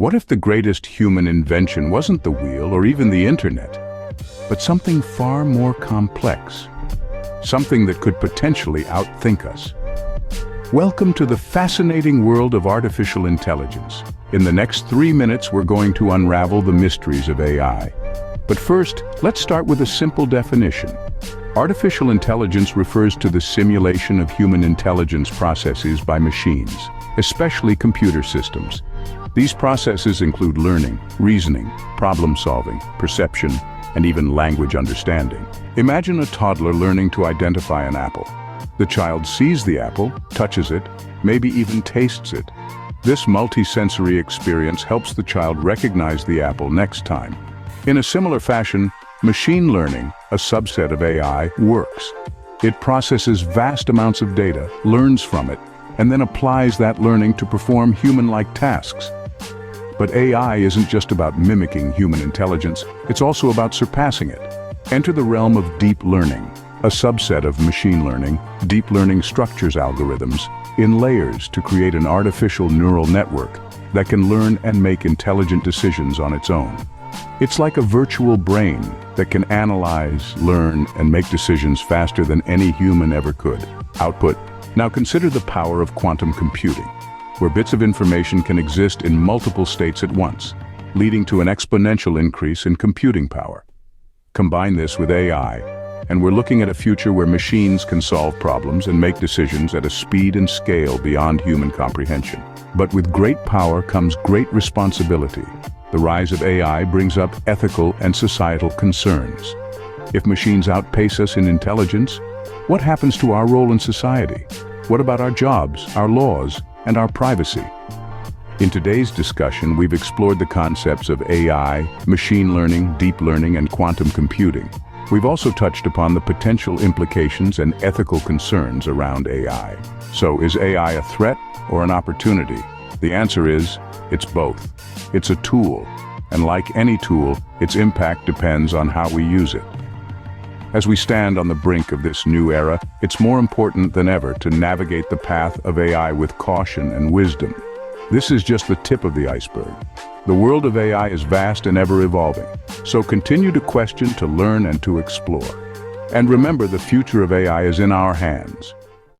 What if the greatest human invention wasn't the wheel or even the internet, but something far more complex? Something that could potentially outthink us. Welcome to the fascinating world of artificial intelligence. In the next 3 minutes, we're going to unravel the mysteries of AI. But first, let's start with a simple definition. Artificial intelligence refers to the simulation of human intelligence processes by machines, especially computer systems. These processes include learning, reasoning, problem-solving, perception, and even language understanding. Imagine a toddler learning to identify an apple. The child sees the apple, touches it, maybe even tastes it. This multi-sensory experience helps the child recognize the apple next time. In a similar fashion, machine learning, a subset of AI, works. It processes vast amounts of data, learns from it, and then applies that learning to perform human-like tasks. But AI isn't just about mimicking human intelligence, it's also about surpassing it. Enter the realm of deep learning, a subset of machine learning. Deep learning structures algorithms in layers to create an artificial neural network that can learn and make intelligent decisions on its own. It's like a virtual brain that can analyze, learn, and make decisions faster than any human ever could. Output. Now consider the power of quantum computing, where bits of information can exist in multiple states at once, leading to an exponential increase in computing power. Combine this with AI, and we're looking at a future where machines can solve problems and make decisions at a speed and scale beyond human comprehension. But with great power comes great responsibility. The rise of AI brings up ethical and societal concerns. If machines outpace us in intelligence, what happens to our role in society? What about our jobs, our laws, and our privacy? In today's discussion, we've explored the concepts of AI, machine learning, deep learning, and quantum computing. We've also touched upon the potential implications and ethical concerns around AI. So, is AI a threat or an opportunity? The answer is, it's both. It's a tool, and like any tool, its impact depends on how we use it. As we stand on the brink of this new era, it's more important than ever to navigate the path of AI with caution and wisdom. This is just the tip of the iceberg. The world of AI is vast and ever-evolving, so continue to question, to learn, and to explore. And remember, the future of AI is in our hands.